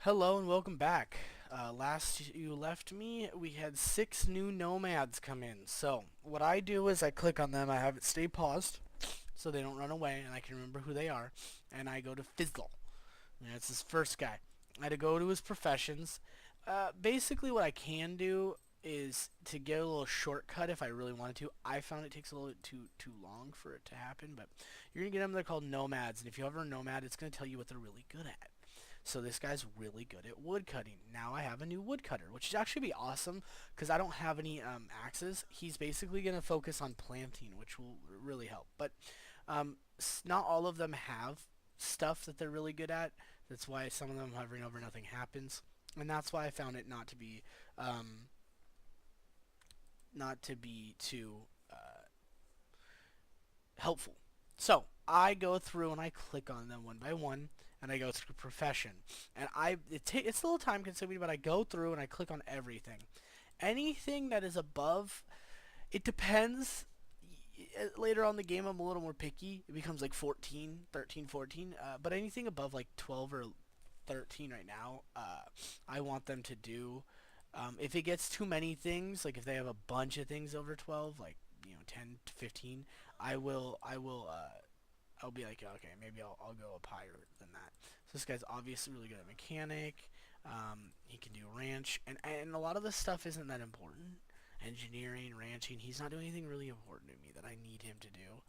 Hello and welcome back. Last you left me, we had 6 new nomads come in. So what I do is I click on them, I have it stay paused so they don't run away and I can remember who they are, and I go to Fizzle. And that's his first guy. I had to go to his professions. Basically what I can do is to get a little shortcut if I really wanted to. I found it takes a little bit too long for it to happen, but you're gonna get them. They're called nomads, and if you ever a nomad, it's gonna tell you what they're really good at. So this guy's really good at wood cutting. Now I have a new woodcutter, which should actually be awesome because I don't have any axes. He's basically going to focus on planting, which will really help. But not all of them have stuff that they're really good at. That's why some of them hovering over nothing happens, and that's why I found it um, not to be too helpful. So I go through and I click on them one by one, and I go through profession. And it's a little time consuming, but I go through and I click on everything. Anything that is above, it depends. Later on in the game, I'm a little more picky. It becomes like 14, 13, 14. But anything above like 12 or 13 right now, I want them to do. If it gets too many things, like if they have a bunch of things over 12, like 10 to 15, I'll be like, okay, maybe I'll go up higher than that. So this guy's obviously really good at mechanic. He can do ranch, and a lot of this stuff isn't that important. Engineering, ranching, he's not doing anything really important to me that I need him to do.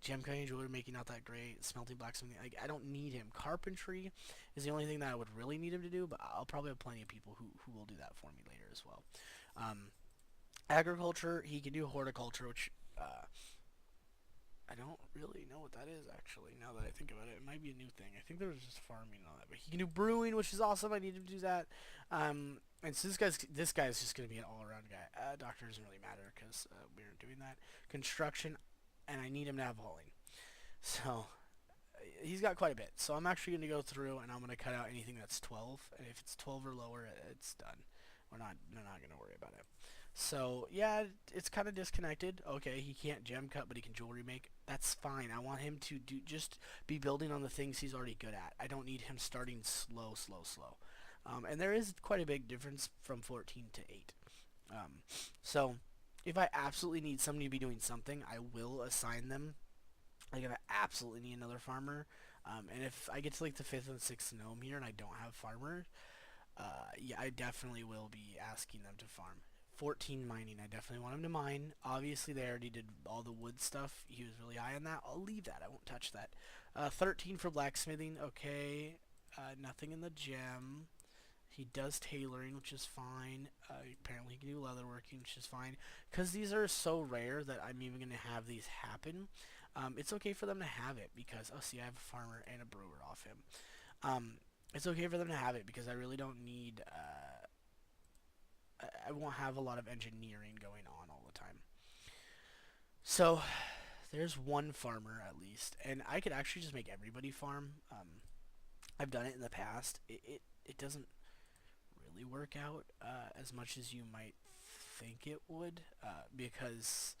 Gem cutting, jewelry making, not that great. Smelting, blacksmithing, like I don't need him. Carpentry is the only thing that I would really need him to do, but I'll probably have plenty of people who will do that for me later as well. Agriculture, he can do horticulture, which I don't really know what that is actually. Now that I think about it, it might be a new thing. I think there was just farming and all that, but he can do brewing, which is awesome. I need him to do that. And so this guy's just gonna be an all-around guy. Doctor doesn't really matter because we aren't doing that. Construction, and I need him to have hauling. So he's got quite a bit. So I'm actually gonna go through and I'm gonna cut out anything that's 12, and if it's 12 or lower, it's done. They're not gonna worry about it. So yeah, it's kind of disconnected. Okay, he can't gem cut, but he can jewelry make. That's fine. I want him to just be building on the things he's already good at. I don't need him starting slow, slow, slow. And there is quite a big difference from 14 to 8. So if I absolutely need somebody to be doing something, I will assign them. Like if I absolutely need another farmer, and if I get to like the 5th and 6th gnome here and I don't have farmer, yeah, I definitely will be asking them to farm. 14 mining, I definitely want him to mine. Obviously, they already did all the wood stuff. He was really high on that. I'll leave that. I won't touch that. 13 for blacksmithing. Okay. Nothing in the gem. He does tailoring, which is fine. Apparently, he can do leatherworking, which is fine. Because these are so rare that I'm even going to have these happen. It's okay for them to have it because, oh, see, I have a farmer and a brewer off him. It's okay for them to have it because I really don't need I won't have a lot of engineering going on all the time. So there's one farmer at least, and I could actually just make everybody farm. I've done it in the past. It doesn't really work out as much as you might think it would, because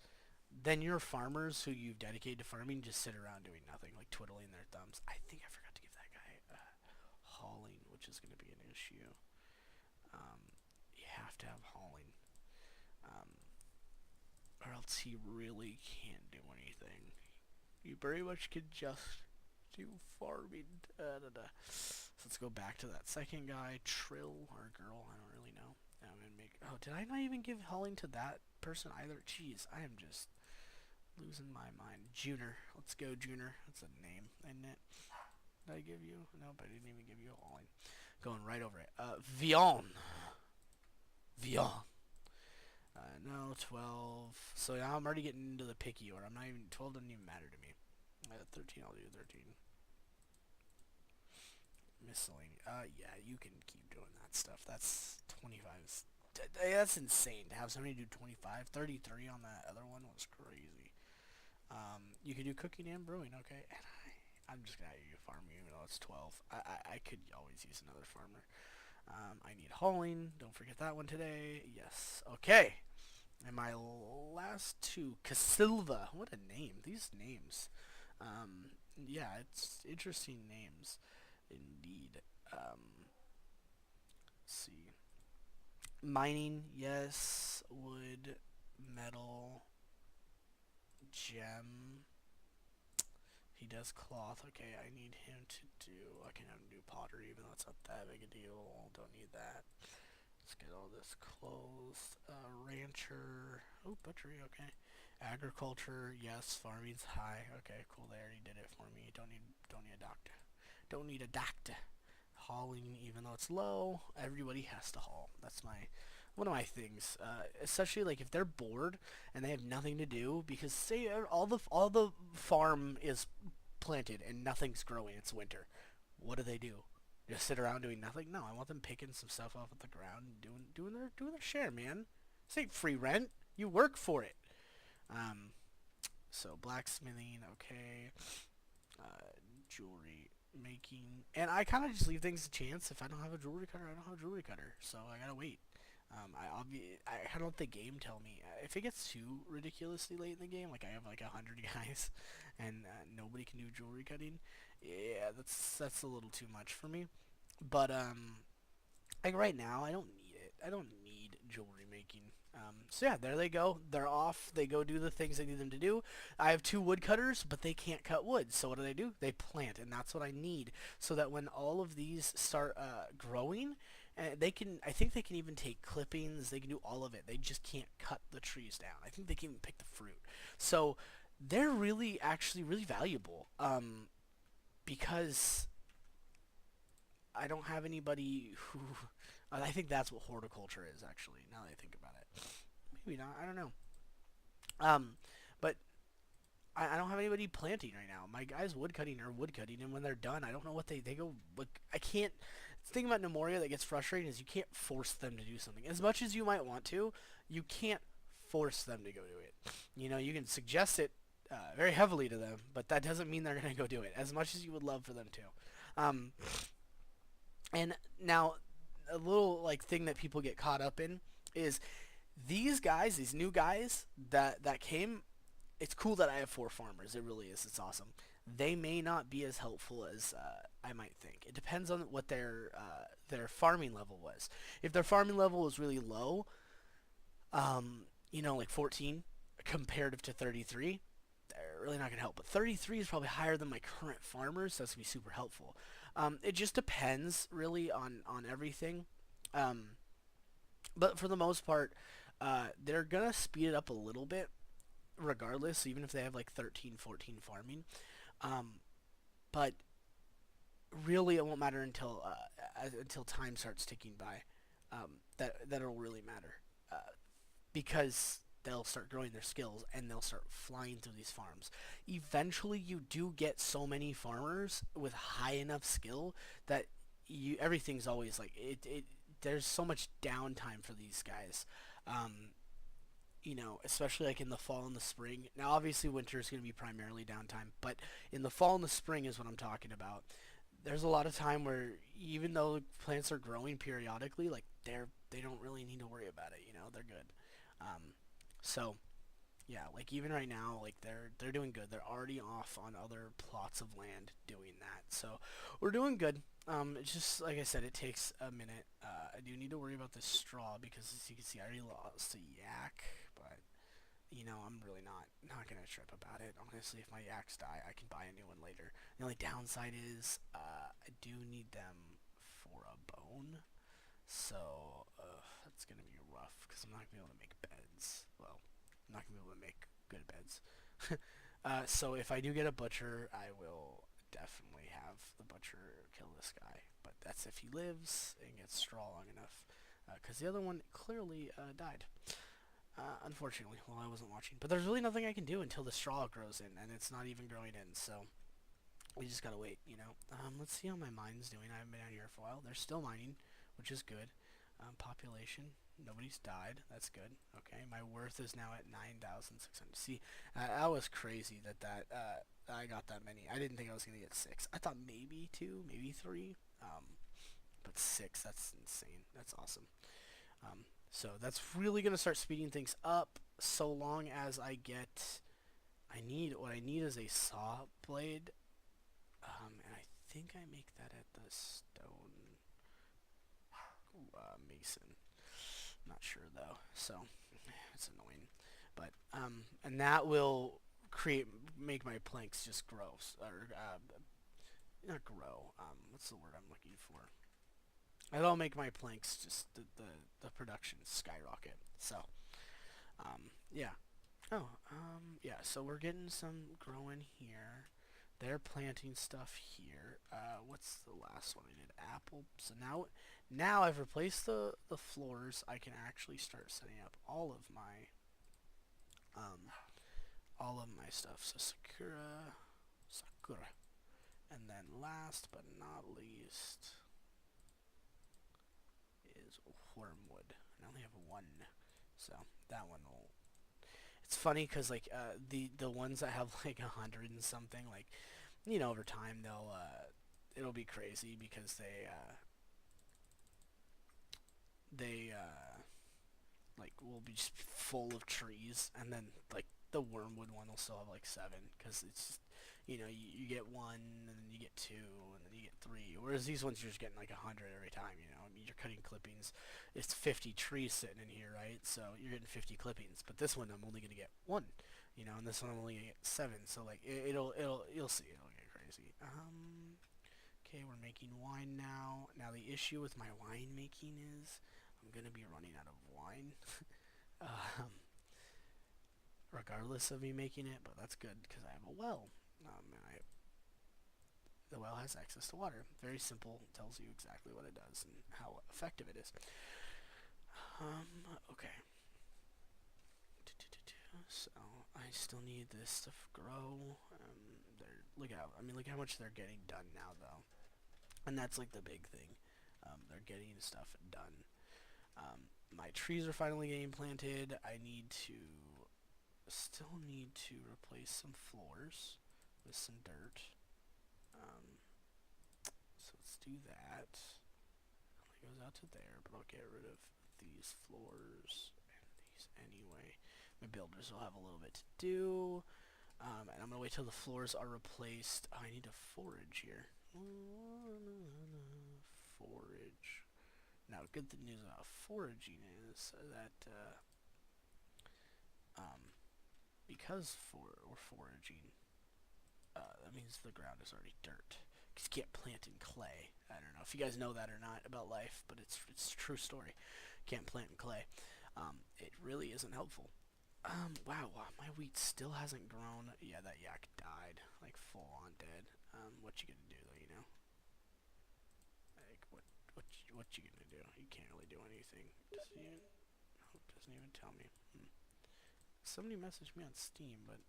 then your farmers who you've dedicated to farming just sit around doing nothing, like twiddling their thumbs. I think I forgot to give that guy hauling, which is going to be an issue. You have to have hauling, or else he really can't do anything. You very much can just do farming. So let's go back to that second guy, Trill or girl, I don't really know. I'm gonna make. Oh, did I not even give hauling to that person either? Jeez, I am just losing my mind. Juner, let's go, Juner. That's a name, isn't it? Did I give you? Nope, I didn't even give you hauling. Going right over it. Vion. Vion. No, 12. So now I'm already getting into the picky order. I'm not even 12 doesn't even matter to me. 13, I'll do 13. Miscellaneous. Yeah, you can keep doing that stuff. That's 25. That's insane to have somebody do 25. 33 on that other one was crazy. You can do cooking and brewing, okay? And I'm just gonna have you farm even though it's 12. I could always use another farmer. I need hauling. Don't forget that one today. Yes. Okay. And my last two, Casilva. What a name. These names. Yeah, it's interesting names indeed. see. Mining, yes. Wood, metal, gem. He does cloth. Okay, I need him to do... I can have him do pottery, even though it's not that big a deal. Don't need that. Let's get all this closed. Rancher. Oh, butchery, okay. Agriculture, yes. Farming's high. Okay, cool. They already did it for me. Don't need a doctor. Don't need a doctor. Hauling, even though it's low, everybody has to haul. That's one of my things. Especially like if they're bored and they have nothing to do, because say all the farm is planted and nothing's growing. It's winter. What do? Just sit around doing nothing? No, I want them picking some stuff off of the ground and doing their share, man. This ain't free rent. You work for it. So blacksmithing, okay. Jewelry making, and I kind of just leave things to chance. If I don't have a jewelry cutter, I don't have a jewelry cutter, so I gotta wait. I kind of let the game tell me. If it gets too ridiculously late in the game, like I have like 100 guys, and nobody can do jewelry cutting, yeah, that's a little too much for me. But like right now, I don't need it. I don't need jewelry making. So yeah, there they go. They're off. They go do the things I need them to do. I have 2 woodcutters, but they can't cut wood. So what do? They plant, and that's what I need, so that when all of these start growing, they can. I think they can even take clippings. They can do all of it. They just can't cut the trees down. I think they can even pick the fruit. So they're really, actually, really valuable. Because I don't have anybody who. I think that's what horticulture is, actually. Now that I think about it, maybe not. I don't know. But I don't have anybody planting right now. My guys woodcutting are woodcutting, and when they're done, I don't know what they go. Look, I can't. The thing about Gnomoria that gets frustrating is you can't force them to do something. As much as you might want to, you can't force them to go do it. You know, you can suggest it very heavily to them, but that doesn't mean they're gonna go do it. As much as you would love for them to. And now, a little like thing that people get caught up in is these guys, these new guys that came. It's cool that I have 4 farmers. It really is. It's awesome. They may not be as helpful as I might think. It depends on what their farming level was. If their farming level was really low, like 14 comparative to 33, they're really not going to help. But 33 is probably higher than my current farmers, so that's going to be super helpful. It just depends really on everything. But for the most part, they're going to speed it up a little bit regardless, even if they have like 13, 14 farming. But really it won't matter until time starts ticking by. That it'll really matter. Because they'll start growing their skills and they'll start flying through these farms. Eventually you do get so many farmers with high enough skill that everything's always like there's so much downtime for these guys. Especially like in the fall and the spring. Now obviously winter is going to be primarily downtime, but in the fall and the spring is what I'm talking about. There's a lot of time where even though plants are growing periodically, like they don't really need to worry about it, they're good. So yeah, like even right now, like they're doing good. They're already off on other plots of land doing that. So we're doing good. It's just like I said, it takes a minute. I do need to worry about this straw because as you can see, I already lost a yak, but I'm really not gonna trip about it. Honestly, if my yaks die, I can buy a new one later. The only downside is I do need them for a bone, so that's gonna be rough because I'm not gonna be able to make beds. Well, I'm not gonna be able to make good beds. So if I do get a butcher, I will definitely have the butcher kill this guy. But that's if he lives and gets straw long enough, because the other one clearly died. Unfortunately, while I wasn't watching. But there's really nothing I can do until the straw grows in, and it's not even growing in, so we just gotta wait, Let's see how my mine's doing. I haven't been out here for a while. They're still mining, which is good. Population, nobody's died. That's good. Okay, my worth is now at 9,600. See, that was crazy that I got that many. I didn't think I was gonna get 6. I thought maybe 2, maybe 3. But 6, that's insane. That's awesome. So that's really going to start speeding things up so long as what I need is a saw blade. And I think I make that at the stone glycine. Not sure though, so it's annoying. But and that will make my planks just grow, or not grow. What's the word I'm looking for? It'll make my planks just the production skyrocket. So yeah. Oh, yeah. So we're getting some growing here. They're planting stuff here. What's the last one I did? Apple. So now I've replaced the floors. I can actually start setting up um, all of my stuff. So Sakura, and then last but not least is wormwood. I only have one, so that one will. It's funny because like the ones that have like 100 and something, like over time it'll be crazy because they like will be just full of trees, and then like the wormwood one will still have like 7 because it's just, you get one and then you get 2 and then you get 3, whereas these ones you're just getting like 100 every time. I mean, you're cutting clippings. It's 50 trees sitting in here, right? So you're getting 50 clippings, but this one I'm only gonna get 1, and this one I'm only gonna get 7. So like you'll see, it'll get crazy. Okay, we're making wine now. Now the issue with my wine making is I'm gonna be running out of wine. um, Regardless of me making it, but that's good because I have a well. And the well has access to water. Very simple. Tells you exactly what it does and how effective it is. Okay. So I still need this to grow. Look how much they're getting done now, though, and that's like the big thing. They're getting stuff done. My trees are finally getting planted. I still need to replace some floors with some dirt. So let's do that. It only goes out to there, but I'll get rid of these floors and these anyway. My builders will have a little bit to do. And I'm going to wait till the floors are replaced. Oh, I need to forage here. Forage. Now, good news about foraging is that because we're foraging, that means the ground is already dirt. Because you can't plant in clay. I don't know if you guys know that or not about life, but it's a true story. Can't plant in clay. It really isn't helpful. Wow, my wheat still hasn't grown. Yeah, that yak died, like full on dead. What you gonna do though, Like what you gonna do? You can't really do anything. Doesn't even tell me. Somebody messaged me on Steam, but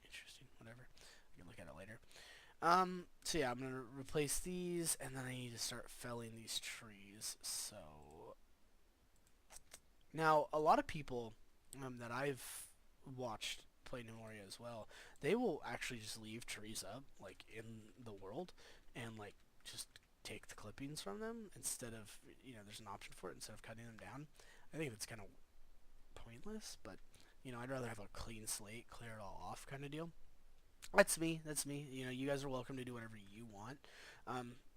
interesting. Whatever. I can look at it later. So yeah, I'm gonna replace these, and then I need to start felling these trees. So now a lot of people that I've watched play Gnomoria as well, they will actually just leave trees up, like, in the world, and, like, just take the clippings from them instead of, there's an option for it instead of cutting them down. I think that's kind of pointless, but, I'd rather have a clean slate, clear it all off kind of deal. That's me. You guys are welcome to do whatever you want.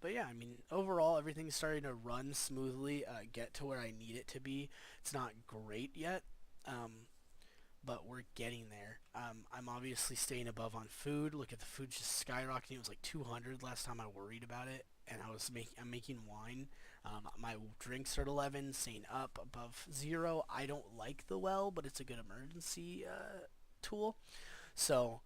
But yeah, I mean, overall, everything's starting to run smoothly, get to where I need it to be. It's not great yet, but we're getting there. I'm obviously staying above on food. Look at the food just skyrocketing. It was like 200 last time I worried about it, and I'm making wine. My drinks are at 11, staying up above 0. I don't like the well, but it's a good emergency tool. So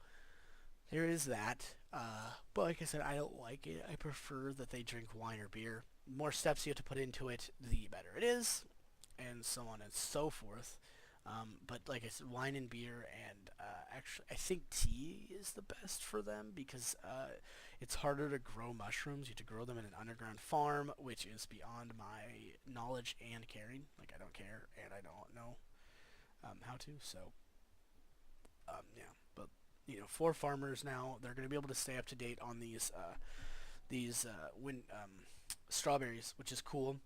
there is that. But like I said, I don't like it. I prefer that they drink wine or beer. The more steps you have to put into it, the better it is, and so on and so forth. But like I said, wine and beer, and actually, I think tea is the best for them because it's harder to grow mushrooms. You have to grow them in an underground farm, which is beyond my knowledge and caring. Like, I don't care, and I don't know how to. So, yeah. But for farmers now, they're going to be able to stay up to date on these strawberries, which is cool.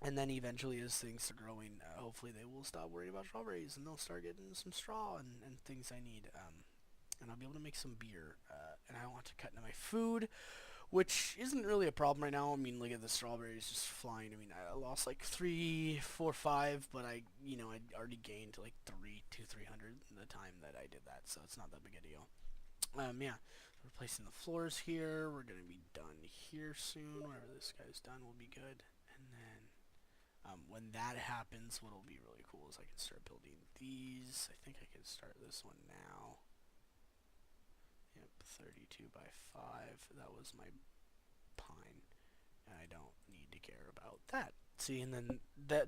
And then eventually, as things are growing, hopefully they will stop worrying about strawberries, and they'll start getting some straw and things I need. And I'll be able to make some beer. And I don't want to cut into my food, which isn't really a problem right now. I mean, look at the strawberries just flying. I mean, I lost like 3, 4, 5, but I already gained like 300 in the time that I did that, so it's not that big a deal. Yeah, replacing the floors here. We're gonna be done here soon. Whenever this guy's done, we'll be good. And then when that happens, what'll be really cool is I can start building these. I think I can start this one now. Yep, 32 by 5. That was my pine, and I don't need to care about that. See, and then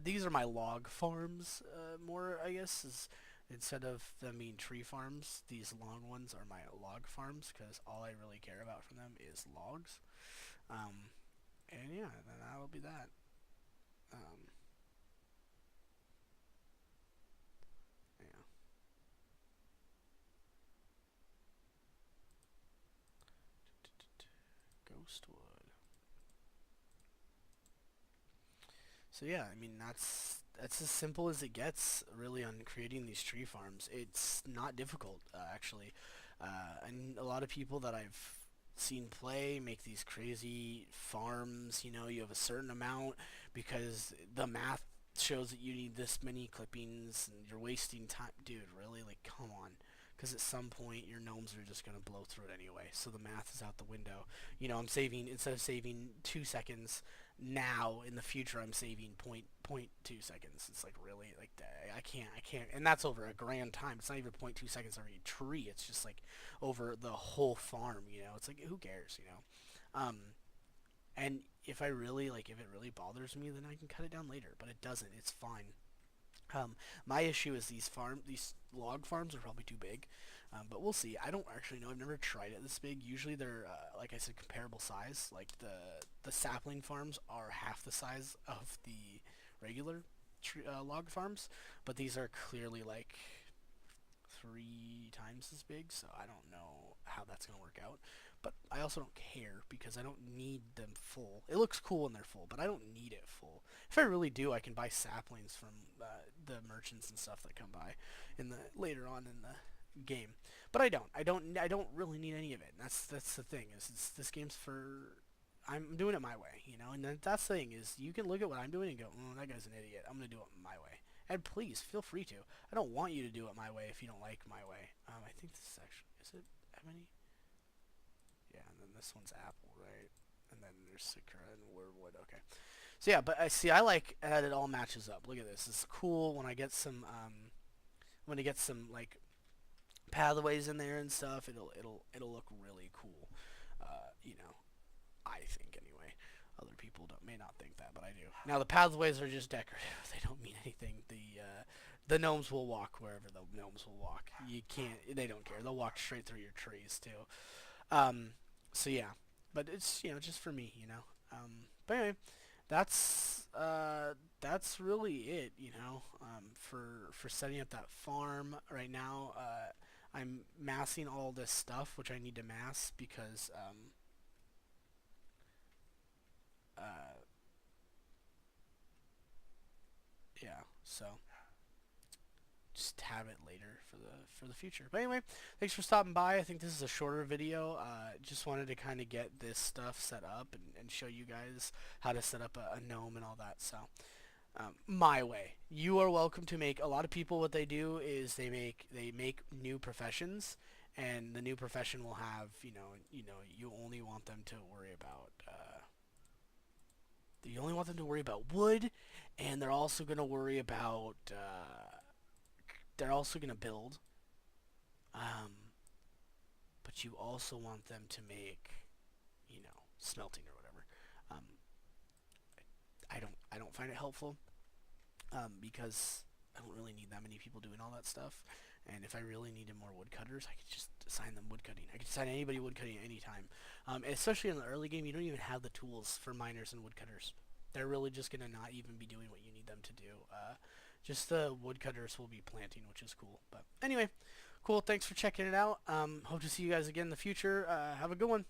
these are my log farms, more I guess, is instead of them being tree farms, these long ones are my log farms, because all I really care about from them is logs. And yeah, then that'll be that. Yeah. Ghostwood. So yeah, I mean that's as simple as it gets, really, on creating these tree farms. It's not difficult, actually. And a lot of people that I've seen play make these crazy farms. You have a certain amount because the math shows that you need this many clippings, and you're wasting time. Dude, really? Like, come on. Because at some point your gnomes are just going to blow through it anyway, so the math is out the window. I'm saving, instead of saving 2 seconds now, in the future I'm saving point 0.2 seconds. It's like, really, like, I can't, and that's over a grand time. It's not even 0.2 seconds every tree. It's just like over the whole farm. It's like, who cares. And if it really bothers me, then I can cut it down later, but it doesn't. It's fine. My issue is these log farms are probably too big, but we'll see. I don't actually know. I've never tried it this big. Usually they're, like I said, comparable size. Like the sapling farms are half the size of the regular log farms, but these are clearly like 3 times as big. So I don't know how that's gonna work out. But I also don't care because I don't need them full. It looks cool when they're full, but I don't need it full. If I really do, I can buy saplings from the merchants and stuff that come by later on in the game. But I don't. I don't really need any of it. And that's the thing. This game's for. I'm doing it my way, And that's the thing is, you can look at what I'm doing and go, that guy's an idiot. I'm gonna do it my way. And please feel free to. I don't want you to do it my way if you don't like my way. I think this is actually, is it ebony? Yeah, and then this one's apple, right? And then there's Sakura and Weirwood. Okay. So yeah, but I like that it all matches up. Look at this. It's cool when I get some like pathways in there and stuff. It'll look really cool. I think anyway. Other people may not think that, but I do. Now the pathways are just decorative. They don't mean anything. The gnomes will walk wherever the gnomes will walk. You can't. They don't care. They'll walk straight through your trees too. So yeah, but it's just for me. But anyway, that's really it. For setting up that farm right now. I'm massing all this stuff, which I need to mass because yeah. So just have it later for the future. But anyway, thanks for stopping by. I think this is a shorter video. Just wanted to kind of get this stuff set up and show you guys how to set up a gnome and all that. So my way. You are welcome to make. A lot of people, what they do is they make new professions, and the new profession will have you only want them to worry about. You only want them to worry about wood, and they're also going to worry about. They're also going to build. But you also want them to make, smelting or whatever. I don't find it helpful, because I don't really need that many people doing all that stuff. And if I really needed more woodcutters, I could just assign them woodcutting. I could assign anybody woodcutting at any time. Especially in the early game, you don't even have the tools for miners and woodcutters. They're really just going to not even be doing what you need them to do. Just the woodcutters will be planting, which is cool. But anyway, cool. Thanks for checking it out. Hope to see you guys again in the future. Have a good one.